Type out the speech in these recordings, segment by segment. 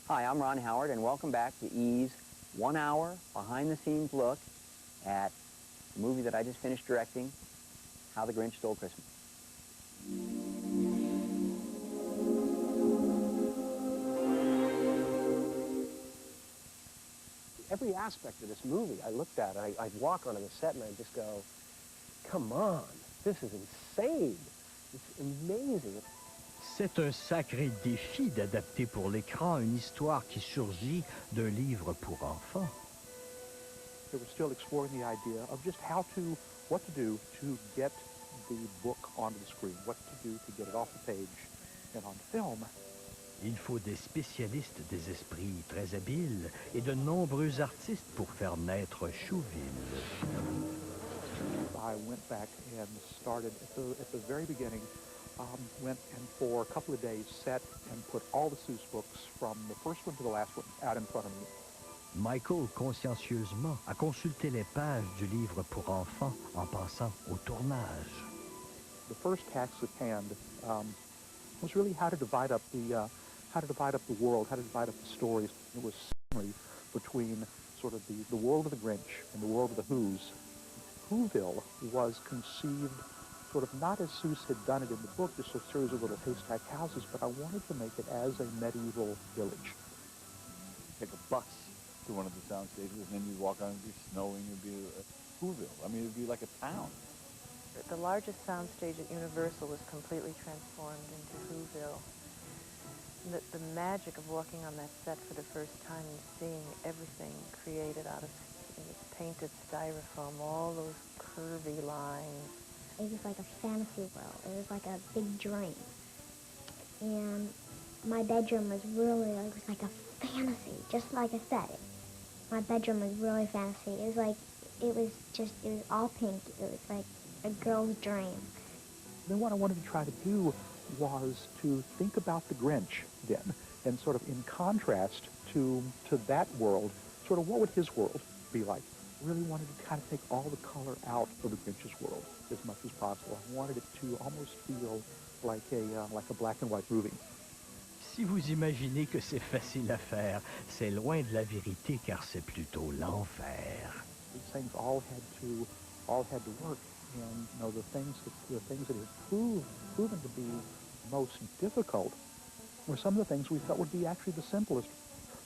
Hi, I'm Ron Howard, and welcome back to E's 1 hour behind-the-scenes look at the movie that I just finished directing, How the Grinch Stole Christmas. Every aspect of this movie I looked at, I'd walk onto the set and I'd just go, come on, this is insane. It's amazing. C'est un sacré défi d'adapter pour l'écran une histoire qui surgit d'un livre pour enfants. They were still exploring the idea of just what to do to get the book onto the screen, what to do to get it off the page and on film. Il faut des spécialistes, des esprits très habiles et de nombreux artistes pour faire naître Chouville. I went back and started at the very beginning, went and for a couple of days sat and put all the Seuss books from the first one to the last one out in front of me. Michael, consciencieusement, a consulté les pages du livre pour enfants en passant au tournage. The first task at hand was really how to divide up the world, how to divide up the stories. It was certainly between sort of the world of the Grinch and the world of the Who's. Whoville was conceived sort of not as Seuss had done it in the book, just a series of little haystack houses, but I wanted to make it as a medieval village. Take a bus to one of the sound stages, and then you'd walk on, it'd be snowing, it'd be Whoville. I mean, it'd be like a town. The largest soundstage at Universal was completely transformed into Whoville. The magic of walking on that set for the first time and seeing everything created out of painted styrofoam, all those curvy lines. It was like a fantasy world. It was like a big dream. And my bedroom was really, it was like a fantasy, just like I said it. My bedroom was really fantasy. It was all pink. It was like a girl's dream. Then what I wanted to try to do was to think about the Grinch then, and sort of in contrast to that world, sort of what would his world be like? I really wanted to kind of take all the color out of the Grinch's world as much as possible. I wanted it to almost feel like a black and white movie. Si vous imaginez que c'est facile à faire, c'est loin de la vérité car c'est plutôt l'enfer. These things all had to work, and you know the things that have proven to be most difficult were some of the things we felt would be actually the simplest.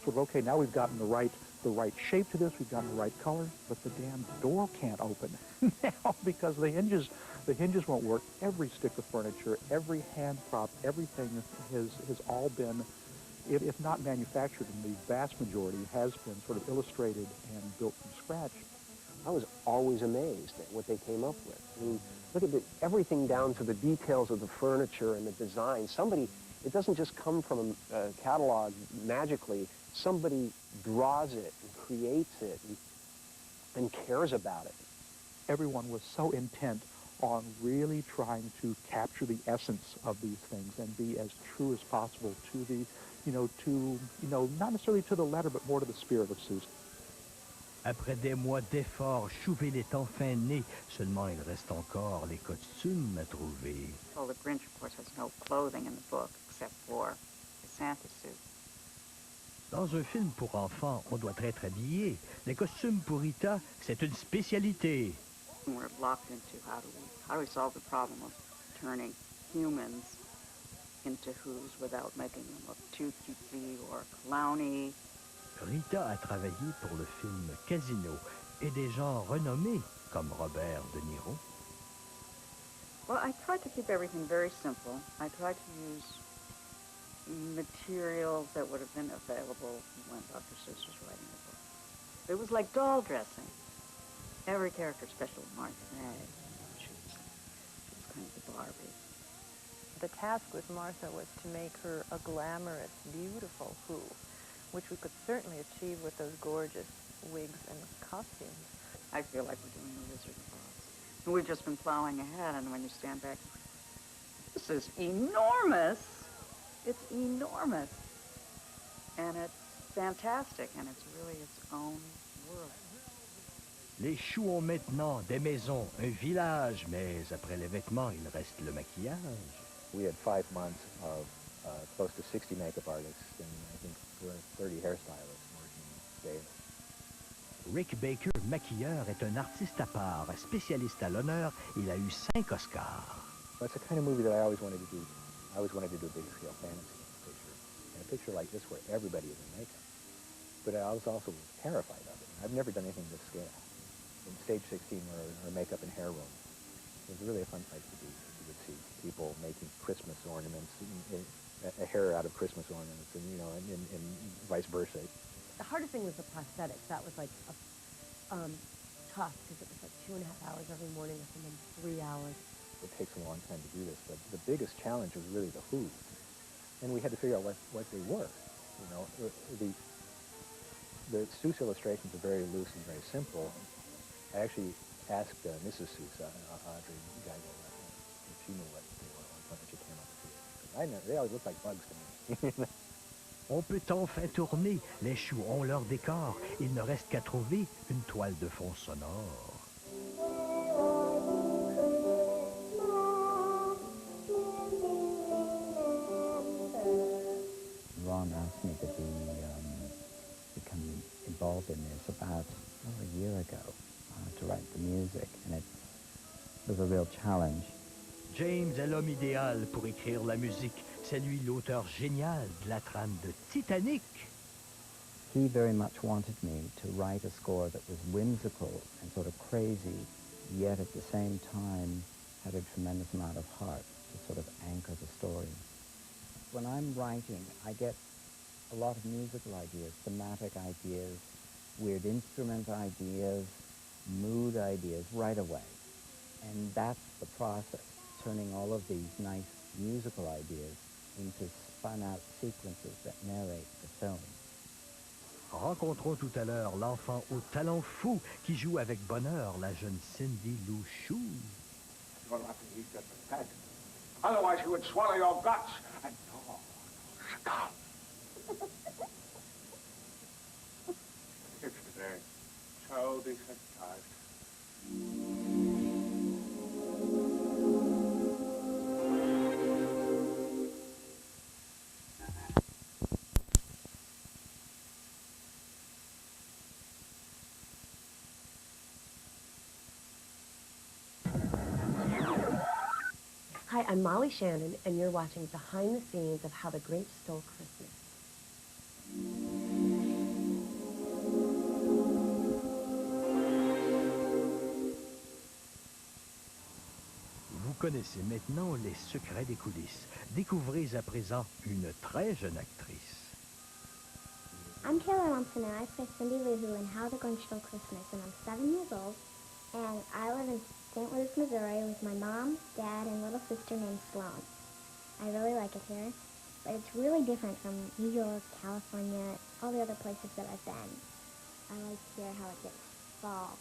Sort of, okay, now we've gotten the right shape to this, we've gotten the right color, but the damn door can't open now because the hinges won't work. Every stick of furniture, every hand prop, everything has all been, if not manufactured in the vast majority, has been sort of illustrated and built from scratch. I was always amazed at what they came up with. I mean, look at everything down to the details of the furniture and the design. It doesn't just come from a catalog magically. Somebody draws it and creates it and cares about it. Everyone was so intent on really trying to capture the essence of these things and be as true as possible to the, not necessarily to the letter, but more to the spirit of Seuss. Après des mois d'efforts, Chouville est enfin né. Seulement, il reste encore les costumes à trouver. Well, the Grinch, of course, has no clothing in the book except for the Santa suit. Dans un film pour enfants, on doit être habillé. Les costumes pour Rita, c'est une spécialité. We're locked into how do we solve the problem of turning humans into Who's without making them look too cutesy or clowny. Rita a travaillé pour le film Casino et des gens renommés comme Robert De Niro. Well, I tried to keep everything very simple. I tried to use materials that would have been available when Dr. Seuss was writing the book. It was like doll dressing. Every character, especially Martha May, she was kind of the Barbie. The task with Martha was to make her a glamorous, beautiful Who, which we could certainly achieve with those gorgeous wigs and costumes. I feel like we're doing the Wizard of Oz. And we've just been plowing ahead, and when you stand back, this is enormous. It's enormous. And it's fantastic, and it's really its own world. Les choux ont maintenant des maisons, un village, mais après les vêtements, il reste le maquillage. We had 5 months of close to 60 makeup artists and I think 30 hairstylists working daily. Rick Baker, maquilleur, est un artiste à part, spécialiste à l'honneur. Il a eu 5 Oscars. That's the kind of movie that I always wanted to do. I always wanted to do a big scale fantasy picture. And a picture like this where everybody is in makeup. But I was also terrified of it. I've never done anything this scale. In Stage 16 or makeup and hair room. It was really a fun place to be. You would see people making Christmas ornaments, a hair out of Christmas ornaments, and you know, and vice versa. The hardest thing was the prosthetics. That was like tough because it was like 2.5 hours every morning and then 3 hours. It takes a long time to do this, but the biggest challenge was really the who. And we had to figure out what they were. You know, the Seuss illustrations are very loose and very simple. I actually asked Mrs. Seuss, Audrey Geigel, if she knew what they were when she came up with it. I know, they always look like bugs to me. On peut enfin tourner. Les choux ont leur décor. Il ne reste qu'à trouver une toile de fond sonore. Ron asked me to become involved in this about a year ago to write the music, and it was a real challenge. James est l'homme idéal pour écrire la musique. C'est lui l'auteur génial de la trame de Titanic. He very much wanted me to write a score that was whimsical and sort of crazy, yet at the same time had a tremendous amount of heart to sort of anchor the story. When I'm writing, I get a lot of musical ideas, thematic ideas, weird instrument ideas, mood ideas right away. And that's the process, turning all of these nice musical ideas into spun-out sequences that narrate the film. Rencontrons tout à l'heure l'enfant au talent fou qui joue avec bonheur la jeune Cindy Lou Chou. You'll have to eat that fat. Otherwise he would swallow your guts. And no, stop. It's today. So desensitized. Hi, I'm Molly Shannon, and you're watching Behind the Scenes of How the Grinch Stole Christmas. Vous connaissez maintenant les secrets des coulisses. Découvrez à présent une très jeune actrice. I'm Taylor Lumpson, and I play Cindy Lou Who in How the Grinch Stole Christmas, and I'm 7 years old, and I live in St. Louis, Missouri with my mom, dad, and little sister named Sloan. I really like it here, but it's really different from New York, California, all the other places that I've been. I like here how it gets fall.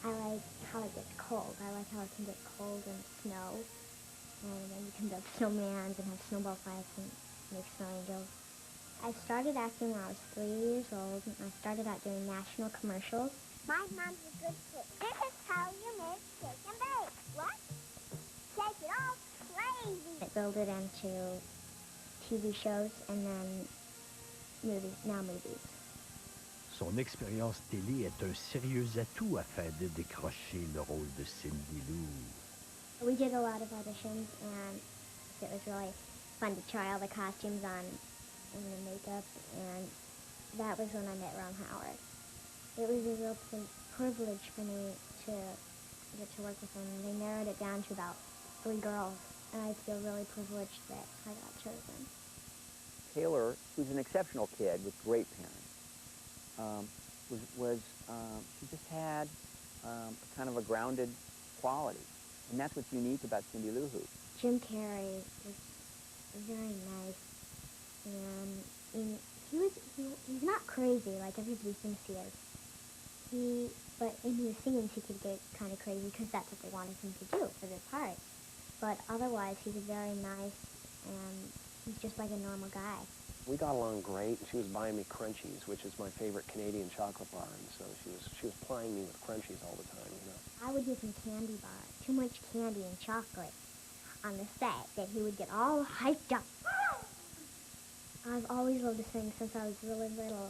I like how it gets cold. I like how it can get cold and snow, and then you can build snowmans and have snowball fights and make snow angels. I started acting when I was 3 years old, and I started out doing national commercials. My mom's a good cook. This is how you make cake and bake. What? Shake it all crazy. I built it into TV shows and then movies. Son expérience télé est un sérieux atout afin de décrocher le rôle de Cindy Lou. We did a lot of auditions, and it was really fun to try all the costumes on and the makeup, and that was when I met Ron Howard. It was a real privilege for me to get to work with them. They narrowed it down to about 3 girls, and I feel really privileged that I got chosen. Taylor, who's an exceptional kid with great parents, she just had kind of a grounded quality, and that's what's unique about Cindy Lou Who. Jim Carrey was very nice, and he's not crazy like everybody thinks he is. But in his singing, he could get kind of crazy because that's what they wanted him to do for this part. But otherwise, he's very nice, and he's just like a normal guy. We got along great, and she was buying me Crunchies, which is my favorite Canadian chocolate bar, and so she was plying me with Crunchies all the time, you know. I would give him candy bars, too much candy and chocolate on the set, that he would get all hyped up. I've always loved to sing since I was really little.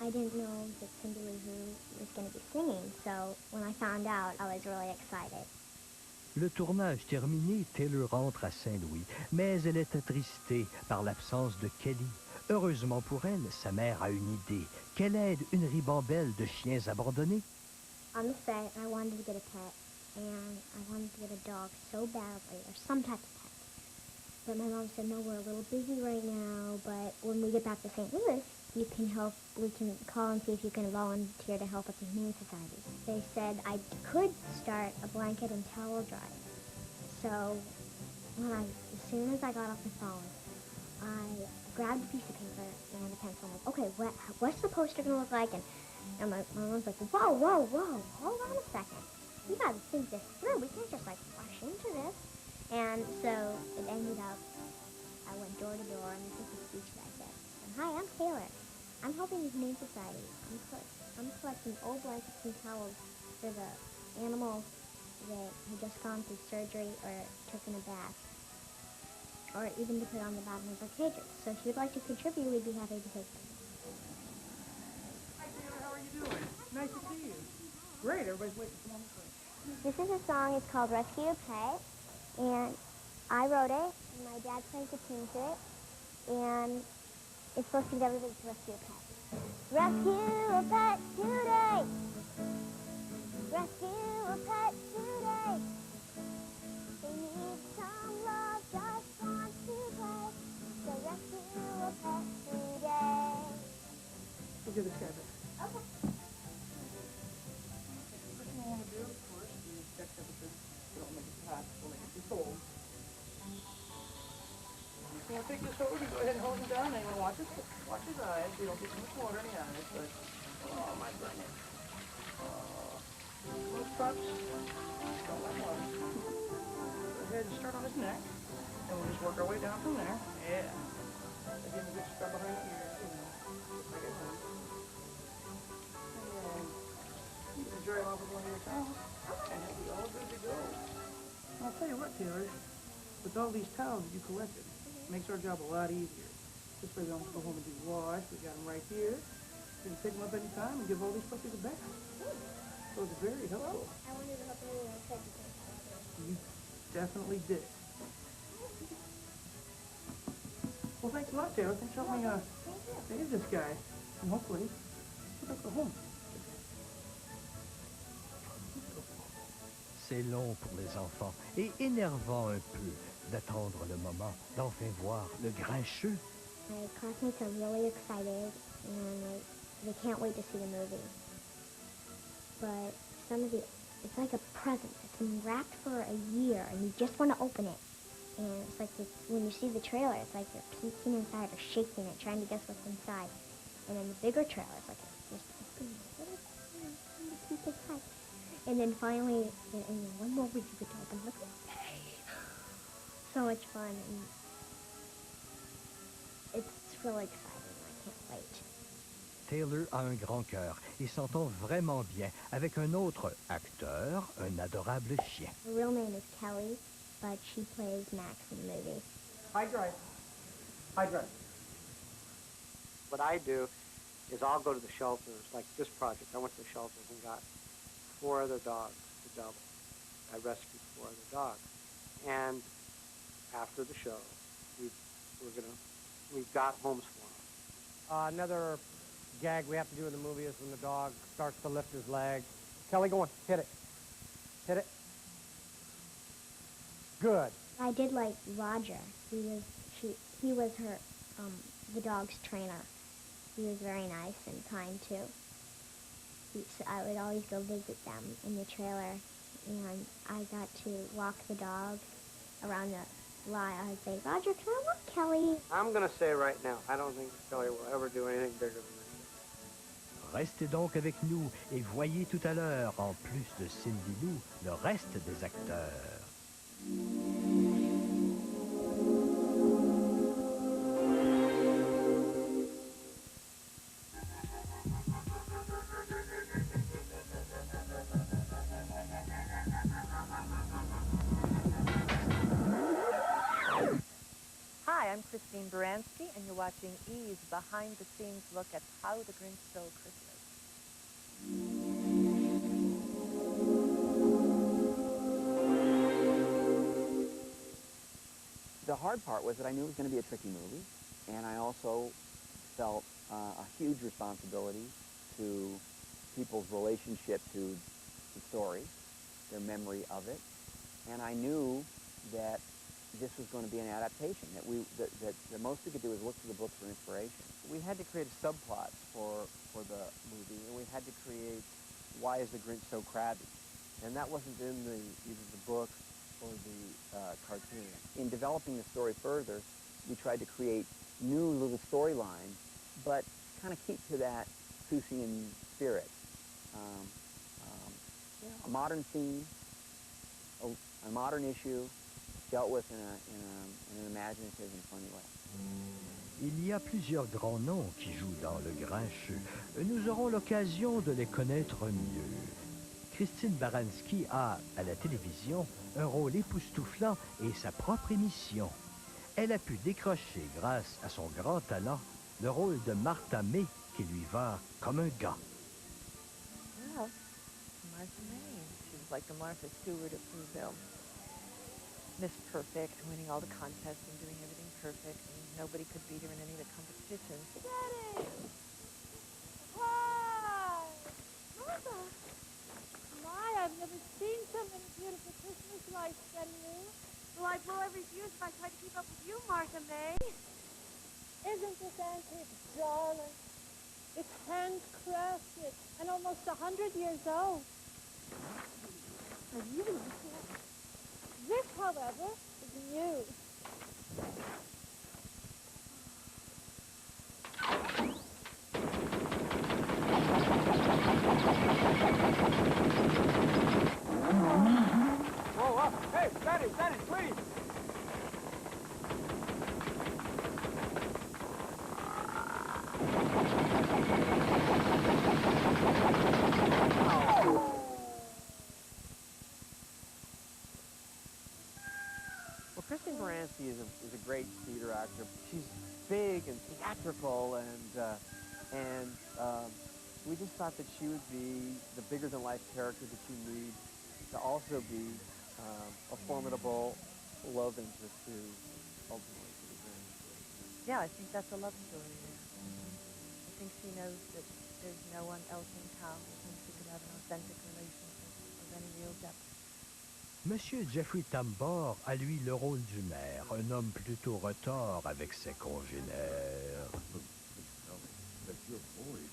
I didn't know that Cindy Lou Who was going to be singing, so when I found out, I was really excited. Le tournage terminé, Taylor rentre à Saint-Louis, mais elle est attristée par l'absence de Kelly. Heureusement pour elle, sa mère a une idée. Qu'elle aide une ribambelle de chiens abandonnés. On the set, I wanted to get a pet, and I wanted to get a dog so badly, or some type of pet. But my mom said, no, we're a little busy right now, but when we get back to St. Louis, you can help, we can call and see if you can volunteer to help at the Humane Society. They said I could start a blanket and towel drive. So as soon as I got off the phone, I grabbed a piece of paper and a pencil. I'm like, okay, what's the poster going to look like? And my mom's like, whoa, hold on a second. We got to think this through. We can't just, rush into this. And so it ended up, I went door to door, and this is the speech that I said. Hi, I'm Taylor. I'm helping the Humane Society. I'm collecting old blankets and towels for the animals that had just gone through surgery or took in a bath, or even to put on the bottom of our cages. So if you'd like to contribute, we'd be happy to take them. Hi, Taylor. How are you doing? Nice to see you. Great. Everybody's waiting. Come on, This is a song. It's called Rescue a Pet, and I wrote it, and my dad plays the tune to it, and it's supposed to get everybody to rescue a pet. Rescue a pet today! Rescue a pet today! They need some love, just want to play. So rescue a pet today. We'll give this guy back. Okay. First thing I want to do, of course, is check temperature. We don't make it hot, we'll make it too cold. You want to take this hose and go ahead and hose him down, and you want to watch his eyes. You don't get too much water in the eyes, but oh my goodness. Those pups don't like water. Go ahead and start on his neck, and we'll just work our way down from there. Yeah. Again, good stuff behind the ears, like at home. And you can dry off with one of your towels, and it'll be all good to go. I'll tell you what, Taylor, with all these towels you collected, makes our job a lot easier. This way we don't have to go home and do wash. We got them right here. You can pick them up any time and give all these puppies a bath. So it's very helpful. I wanted to help you and I tried to think. You definitely did. Well, thanks a lot, Taylor. Thanks for helping me save this guy. And hopefully, we'll go home. C'est long pour les enfants et énervant un peu d'attendre le moment d'enfin voir le grincheux. My classmates are really excited, and they can't wait to see the movie. But it's like a present. It's been wrapped for a year, and you just want to open it. And it's like when you see the trailer, it's like you're peeking inside or shaking it, trying to guess what's inside. And then the bigger trailer, it's like just opening it, peek inside. And then finally, in one more week, you get to open it. So much fun, and it's really exciting. I can't wait. Taylor a un grand cœur et s'entend vraiment bien avec un autre acteur, un adorable chien. Her real name is Kelly, but she plays Max in the movie. High drive. High drive. What I do is I'll go to the shelters, like this project. I went to the shelters and got 4 other dogs to double. I rescued 4 other dogs. And after the show, we've got homes for them. Another gag we have to do in the movie is when the dog starts to lift his leg. Kelly, go on, hit it. Hit it. Good. I did like Roger. He was her the dog's trainer. He was very nice and kind too. So I would always go visit them in the trailer, and I got to walk the dog around the lot. I would say, Roger, can I walk Kelly? I'm going to say right now, I don't think Kelly will ever do anything bigger than this. Restez donc avec nous et voyez tout à l'heure, en plus de Cindy Lou, le reste des acteurs. I'm Christine Baranski, and you're watching E's behind-the-scenes look at How the Grinch Stole Christmas. The hard part was that I knew it was going to be a tricky movie, and I also felt a huge responsibility to people's relationship to the story, their memory of it, and I knew that this was going to be an adaptation, that the most we could do was look to the book for inspiration. We had to create subplots for the movie, and we had to create why is the Grinch so crabby, and that wasn't in either the book or the cartoon. In developing the story further, we tried to create new little storylines, but kind of keep to that Seussian spirit. A modern theme, a modern issue, dealt with in an imaginative and funny way. Il y a plusieurs grands noms qui jouent dans Le Grincheux. Nous aurons l'occasion de les connaître mieux. Christine Baranski a, à la télévision, un rôle époustouflant et sa propre émission. Elle a pu décrocher, grâce à son grand talent, le rôle de Martha May qui lui va comme un gant. Well, Martha May. She was like the Martha Stewart of Whoville. Miss Perfect, winning all the contests and doing everything perfect, and nobody could beat her in any of the competitions. Daddy! Hi! Martha! My, I've never seen so many beautiful Christmas lights, Daddy Lou. Well, I'd blow every fuse if I tried to keep up with you, Martha May. Isn't this antique darling? It's handcrafted and almost 100 years old. I really like it. This, however, is new. Whoa, up! Hey, Betty, please! Well, Christine Baranski is a great theater actor. She's big and theatrical, and we just thought that she would be the bigger-than-life character that you need to also be a formidable love interest to ultimately to the Grinch. Yeah, I think that's a love story there. I think she knows that there's no one else in town with whom she could have an authentic relationship of any real depth. Monsieur Jeffrey Tambor a lui le rôle du maire, un homme plutôt retors avec ses congénères. Tell me that your boys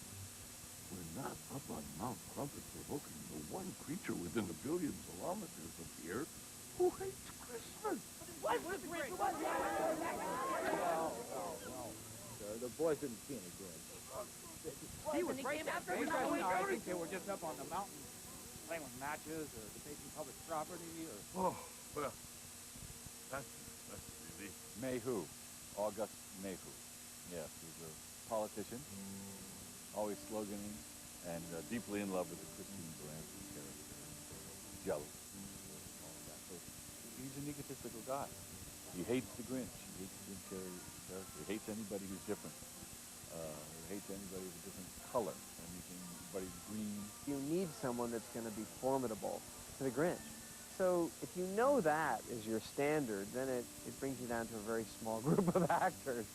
were not up on Mount Crumpet provoking the one creature within a billion kilometers of here who hates Christmas. What was the Grinch? Well, The boys didn't see any Grinch. he was right after They us. I think they were just up on the mountain playing with matches or debating public property or... Oh, well, that's really... Mayhew. August Mayhew. Yes, he's a politician, always sloganing, and deeply in love with the Christine Baranski character. Jealous. All of that. So he's an egotistical guy. He hates the Grinch. He hates the Grinch character. He hates anybody who's different. He hates anybody with a different color. Anybody green. You need someone that's going to be formidable to the Grinch. So if you know that is your standard, then it brings you down to a very small group of actors.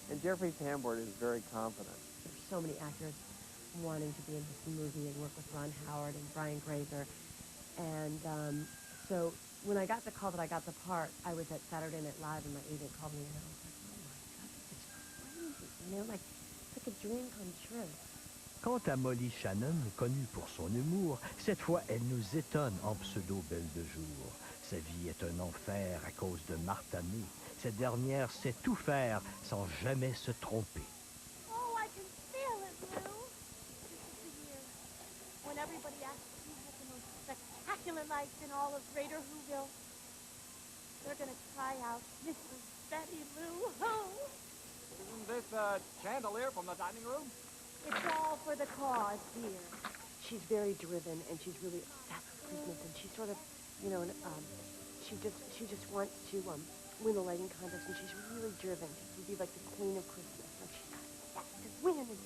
And Jeffrey Tambor is very confident. There's so many actors wanting to be in this movie and work with Ron Howard and Brian Grazer. And so when I got the call that I got the part, I was at Saturday Night Live and my agent called me and I was like, oh my God, this is crazy. You know, like, it's like a dream come true. Quant à Molly Shannon, connue pour son humour, cette fois elle nous étonne en pseudo-belle de jour. Sa vie est un enfer à cause de Martha May. Cette dernière sait tout faire sans jamais se tromper. Oh, I can feel it, Lou. This is the year when everybody asks who has the most spectacular lights in all of Greater Whoville. They're going to try out Mrs. Betty Lou Who. Isn't this a chandelier from the dining room? It's all for the cause, dear. She's very driven and she's really obsessed with Christmas and she's sort of, you know, she just wants to, win a lighting contest, and she's really driven. She can be like the queen of Christmas. Like she's got to win, and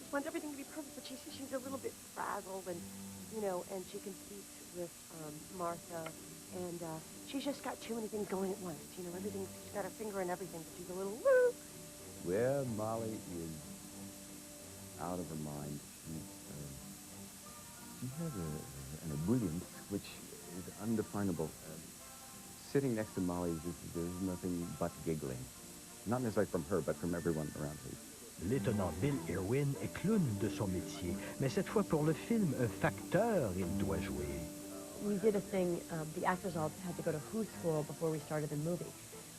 just wants everything to be perfect. But she's a little bit frazzled, and and she competes with Martha, and she's just got too many things going at once. Everything. She's got her finger in everything, but she's a little woo. Well, Molly is out of her mind. She has a brilliance which is undefinable. Sitting next to Molly, there's nothing but giggling. Not necessarily from her, but from everyone around her. L'étonnant Bill Irwin est clown de son métier, mais cette fois pour le film, un facteur il doit jouer. We did a thing, the actors all had to go to Who school before we started the movie,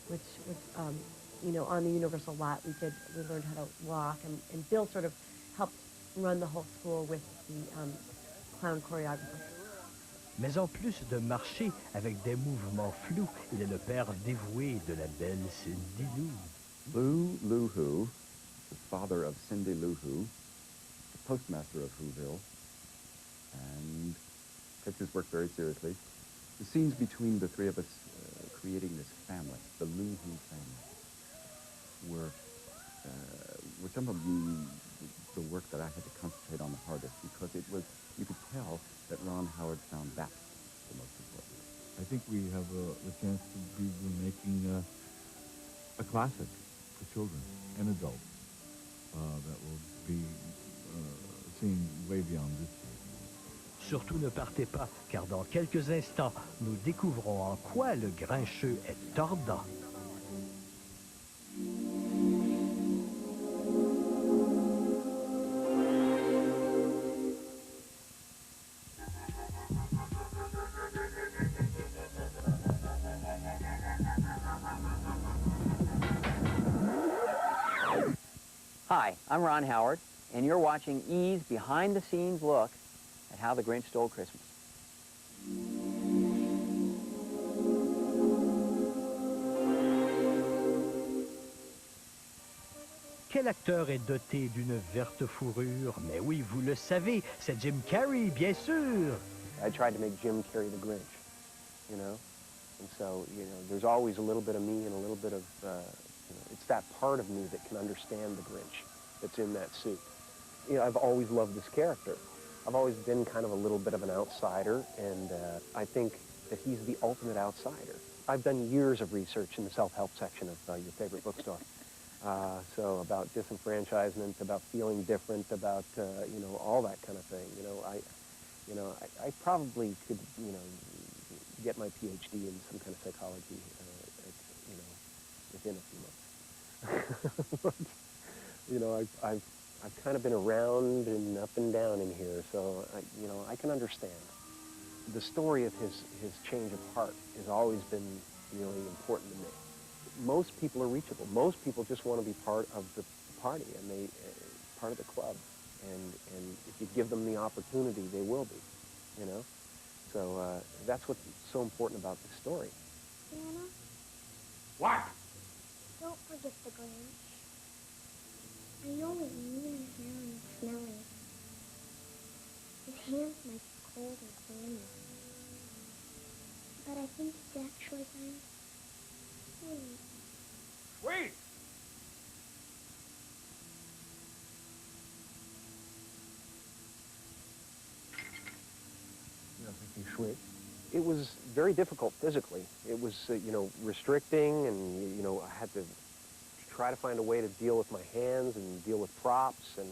which was, on the Universal lot, we learned how to walk, and Bill sort of helped run the whole school with the clown choreographer. Mais en plus de marcher avec des mouvements flous, il est le père dévoué de la belle Cindy Lou. Lou Who, the father of Cindy Lou Who, the postmaster of Whoville, and takes his work very seriously. The scenes between the three of us creating this family, the Lou Who family, were some of the work that I had to concentrate on the hardest, because you could tell that Ron Howard found that the most important. I think we have the chance to be making a classic for children and adults that will be seen way beyond this year. Surtout ne partez pas, car dans quelques instants, nous découvrons en quoi le Grincheux est tordant. Hi, I'm Ron Howard, and you're watching E's behind-the-scenes look at how the Grinch stole Christmas. Quel acteur est doté d'une verte fourrure? Mais oui, vous le savez, c'est Jim Carrey, bien sûr! I tried to make Jim Carrey the Grinch, And so, there's always a little bit of me and a little bit of, it's that part of me that can understand the Grinch that's in that suit. I've always loved this character. I've always been kind of a little bit of an outsider, and I think that he's the ultimate outsider. I've done years of research in the self-help section of your favorite bookstore. So about disenfranchisement, about feeling different, about, all that kind of thing. I probably could, get my PhD in some kind of psychology, within a few months. I've kind of been around and up and down in here, so, I can understand. The story of his change of heart has always been really important to me. Most people are reachable. Most people just want to be part of the party, and they part of the club. And if you give them the opportunity, they will be, So that's what's so important about this story. Santa? What? Don't forget the Grinch. I know his mean hair and smelly. His hands might be cold and clammy. But I think he's actually kind of sweet. Wait! Sweet. It was very difficult physically. It was, restricting, and, I had to try to find a way to deal with my hands and deal with props and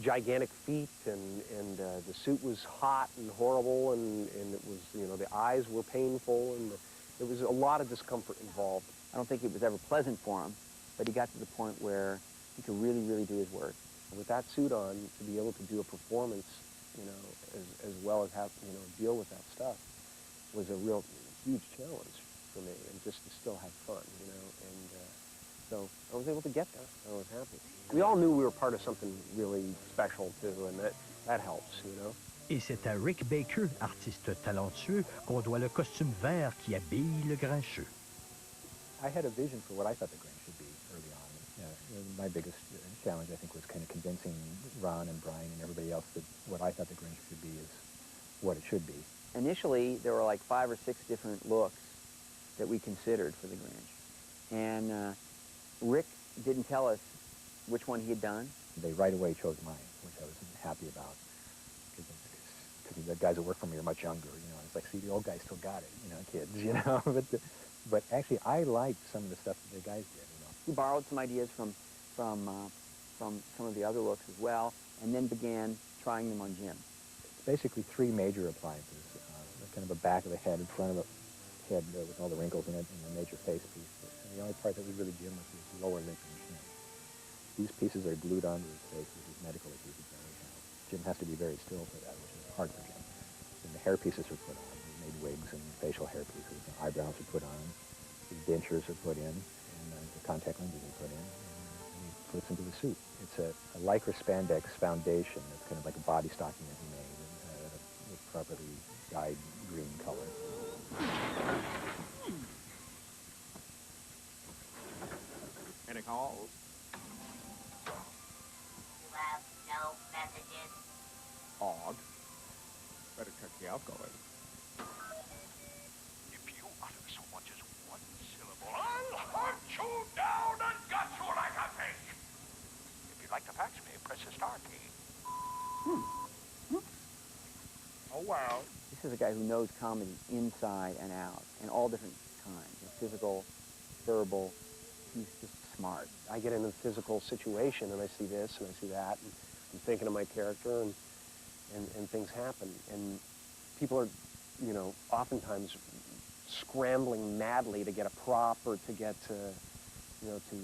gigantic feet, and the suit was hot and horrible, and it was, the eyes were painful, and there was a lot of discomfort involved. I don't think it was ever pleasant for him, but he got to the point where he could really, really do his work. With that suit on, to be able to do a performance, as well as have, deal with that stuff was a real huge challenge for me, and just to still have fun, and so I was able to get there. I was happy. We all knew we were part of something really special, too, and that helps, Et c'est à Rick Baker, artiste talentueux, qu'on doit le costume vert qui habille le Grincheux. I had a vision for what I thought the Grinch should be early on. My biggest challenge, I think, was kind of convincing Ron and Brian and everybody else that what I thought the Grinch should be is what it should be. Initially, there were like 5 or 6 different looks that we considered for the Grinch. And Rick didn't tell us which one he had done. They right away chose mine, which I was happy about. Because the guys that work for me are much younger, you know. It's like, see, the old guy still got it, you know, kids, you know. But actually, I liked some of the stuff that the guys did, you know. He borrowed some ideas from some of the other looks as well, and then began trying them on Jim. Basically, three major appliances. Kind of a back of the head, in front of the head with all the wrinkles in it, and a major face piece. And the only part that was really Jim was his lower lip and chin. These pieces are glued onto his face with his medical issues that we have. Jim has to be very still for that, which is hard for Jim. And the hair pieces are put on. We made wigs and facial hair pieces. And eyebrows are put on. His dentures are put in. And the contact lenses are put in. And he flips into the suit. It's a lycra spandex foundation that's kind of like a body stocking that he made with properly dyed green color. Any calls? You have no messages? Odd. Better check the outgoing. If you utter so much as one syllable, I'll hunt you down and gut you like a pig. If you'd like to fax me, press the star key. Oh, wow. This is a guy who knows comedy inside and out, and all different kinds, you know, physical, verbal. He's just smart. I get in a physical situation and I see this and I see that, and I'm thinking of my character, and things happen. And people are, you know, oftentimes scrambling madly to get a prop or to get you know, to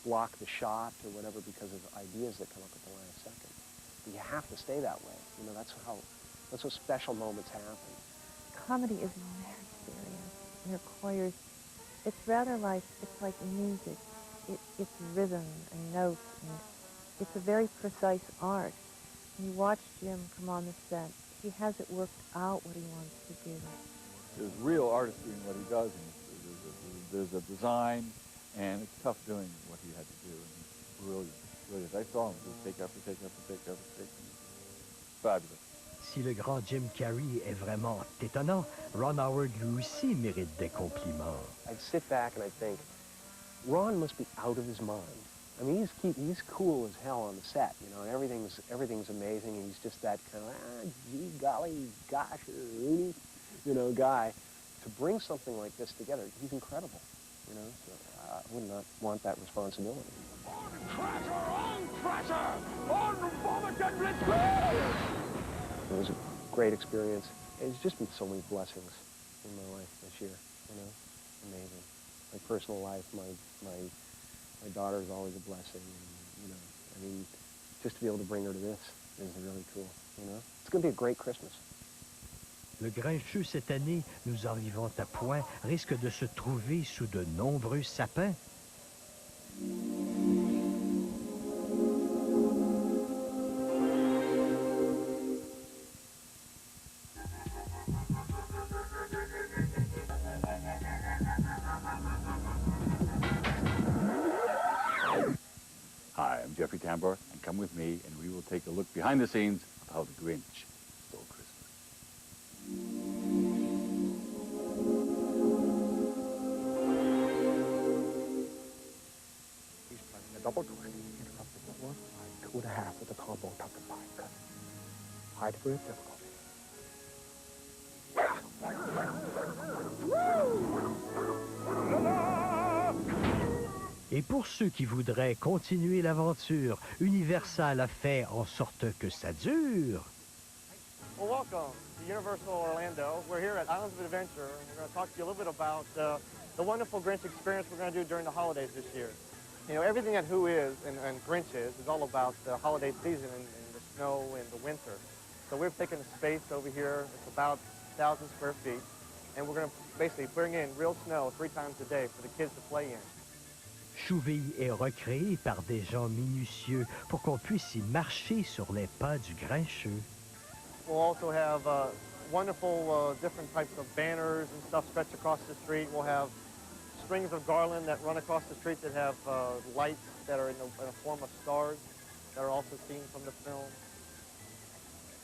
block the shot or whatever because of ideas that come up at the last second. But you have to stay that way. You know, that's how special moments happen. Comedy is very serious. It requires, it's rather like, it's like music. It's rhythm and notes, and it's a very precise art. When you watch Jim come on the set, he has it worked out what he wants to do. There's real artistry in what he does, and there's a design, and it's tough doing what he had to do. And he's brilliant, brilliant. I saw him do take after take after take after take. Fabulous. Si le grand Jim Carrey est vraiment étonnant, Ron Howard lui aussi mérite des compliments. I'd sit back and I'd think, Ron must be out of his mind. I mean, he's cool as hell on the set, you know, and everything's amazing, and he's just that kind of, gee, golly, gosh, you know, guy. To bring something like this together, he's incredible, you know, so I would not want that responsibility. It was a great experience. It's just been so many blessings in my life this year, you know, amazing. My personal life, my daughter is always a blessing, and, you know, I mean, just to be able to bring her to this is really cool, you know. It's going to be a great Christmas. Le Grincheux cette année, nous arrivons à point, risque de se trouver sous de nombreux sapins. Hi, I'm Jeffrey Tambor, and come with me, and we will take a look behind the scenes of how the Grinch stole Christmas. He's playing a double twist. Interrupted the work by 2.5 with the combo tucked and pike. High degree of difficulty. Et pour ceux qui voudraient continuer l'aventure, Universal a fait en sorte que ça dure. Well, welcome to Universal Orlando. We're here at Islands of Adventure, and we're going to talk to you a little bit about the wonderful Grinch experience we're going to do during the holidays this year. You know, everything that Who is and Grinch is all about the holiday season and the snow and the winter. So we've taken a space over here. It's about 1,000 square feet, and we're going to basically bring in real snow 3 times a day for the kids to play in. Chouville est recréé par des gens minutieux pour qu'on puisse y marcher sur les pas du Grincheux. We'll also have wonderful different types of banners and stuff stretched across the street. We'll have strings of garland that run across the street that have lights that are in a form of stars that are also seen from the film.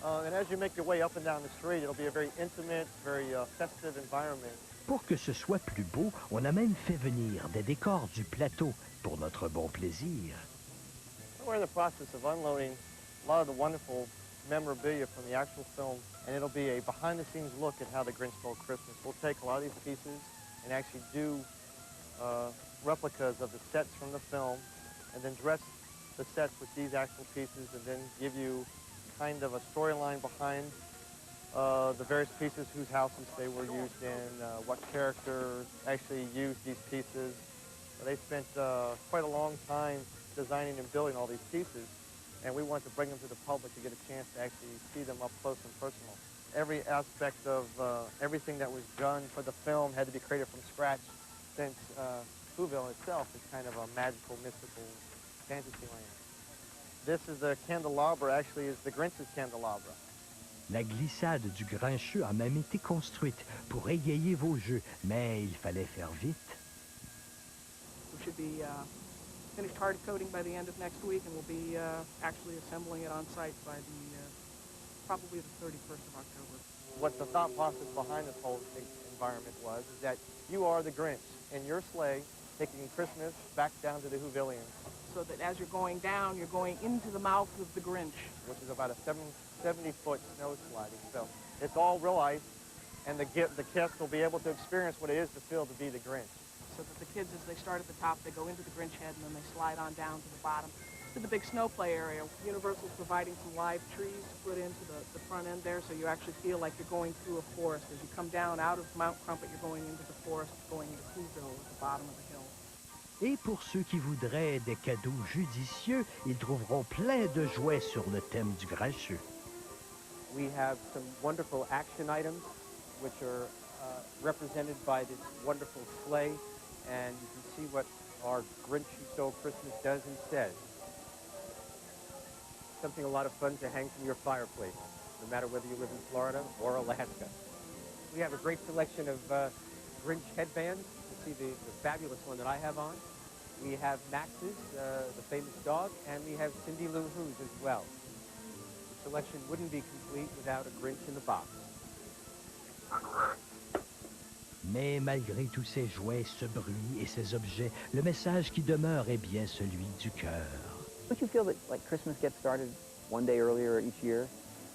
And as you make your way up and down the street, it'll be a very intimate, very festive environment. Pour que ce soit plus beau, on a même fait venir des décors du plateau pour notre bon plaisir. We're in the process of unloading a lot of the wonderful memorabilia from the actual film, and it'll be a behind-the-scenes look at how the Grinch Stole Christmas. We'll take a lot of these pieces and actually do replicas of the sets from the film, and then dress the sets with these actual pieces, and then give you kind of a storyline behind the various pieces, whose houses they were used in, what character actually used these pieces. They spent quite a long time designing and building all these pieces, and we want to bring them to the public to get a chance to actually see them up close and personal. Every aspect of everything that was done for the film had to be created from scratch, since Whoville itself is kind of a magical, mystical fantasy land. This is the candelabra, actually is the Grinch's candelabra. La glissade du Grincheux a même été construite pour égayer vos jeux, mais il fallait faire vite. We should be finished hard coating by the end of next week, and we'll be actually assembling it on site by probably the 31st of October. What the thought process behind this whole environment was is that you are the Grinch in your sleigh taking Christmas back down to the Whovillians. So that as you're going down, you're going into the mouth of the Grinch. Which is about a 70-foot snow sliding. So it's all real ice, and the guests will be able to experience what it is to feel to be the Grinch. So that the kids, as they start at the top, they go into the Grinch head, and then they slide on down to the bottom to the big snow play area. Universal's providing some live trees to put into the front end there, so you actually feel like you're going through a forest. As you come down out of Mount Crumpet, you're going into the forest, going into Whoville at the bottom of the hill. Et pour ceux qui voudraient des cadeaux judicieux, ils trouveront plein de jouets sur le thème du Grincheux. We have some wonderful action items, which are represented by this wonderful sleigh, and you can see what our Grinch Who Stole Christmas does instead. Something a lot of fun to hang from your fireplace, no matter whether you live in Florida or Alaska. We have a great selection of Grinch headbands. You see the fabulous one that I have on. We have Max's, the famous dog, and we have Cindy Lou Who's as well. The selection wouldn't be complete without a Grinch in the box. Mais malgré tous ces jouets, ce bruit et ces objets, le message qui demeure est bien celui du cœur. Don't you feel that like Christmas gets started one day earlier each year,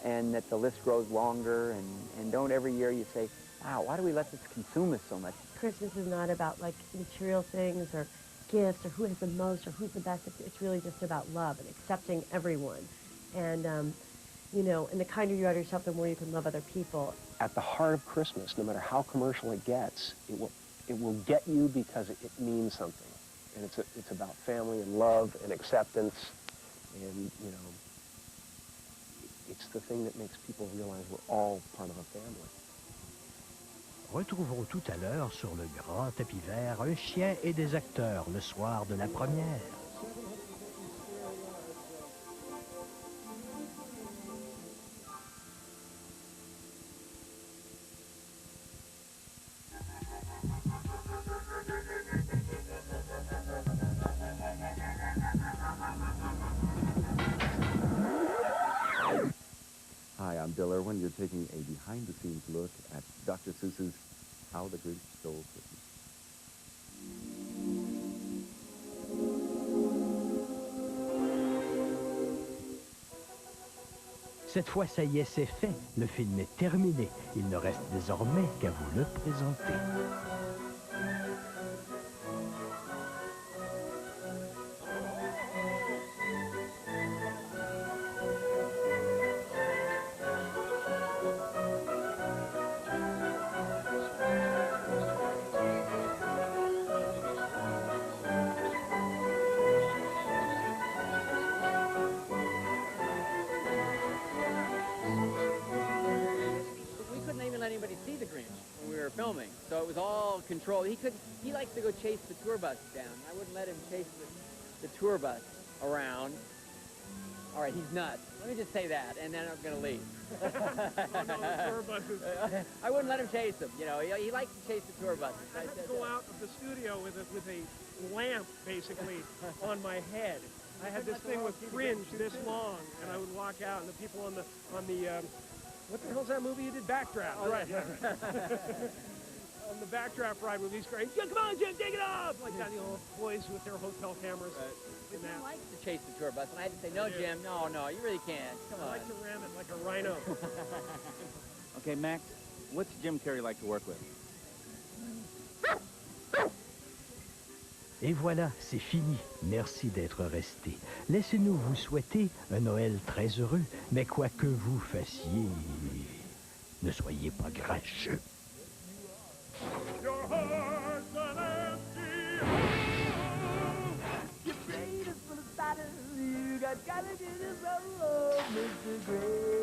and that the list grows longer, and don't every year you say, wow, why do we let this consume us so much? Christmas is not about like material things or gifts or who has the most or who's the best. It's really just about love and accepting everyone. And, you know, and the kinder you are to yourself, the more you can love other people. At the heart of Christmas, no matter how commercial it gets, it will get you because it means something. And it's about family and love and acceptance, and, you know, it's the thing that makes people realize we're all part of a family. Retrouvons tout à l'heure sur le grand tapis vert un chien et des acteurs le soir de la première. Hi, I'm Bill Irwin. You're taking a behind-the-scenes look at Dr. Seuss's How the Grinch Stole Christmas. Cette fois, ça y est, c'est fait. Le film est terminé. Il ne reste désormais qu'à vous le présenter. Filming, so it was all controlled. He likes to go chase the tour bus down. I wouldn't let him chase the tour bus around. All right, he's nuts. Let me just say that, and then I'm going to leave. Tour buses. I wouldn't let him chase them. You know, he likes to chase the tour buses. I had to go out of the studio with a lamp, basically, on my head. I had this thing with fringe this long, and I would walk out, and the people on the what the hell's that movie you did? Backdraft. Oh, right. yeah. On the backdraft ride with these great, yeah, come on, Jim, take it off! Like that, boys with their hotel cameras. But Jim likes to chase the tour bus, and I had to say, no, Jim, no, you really can't. Come on. I like to ram it like a rhino. Okay, Max, what's Jim Carrey like to work with? Et voilà, c'est fini. Merci d'être resté. Laissez-nous vous souhaiter un Noël très heureux, mais quoi que vous fassiez, ne soyez pas grincheux. Your heart's an empty hole. Your brain is full of batters. You got gotta do this, oh, Mr. Grinch.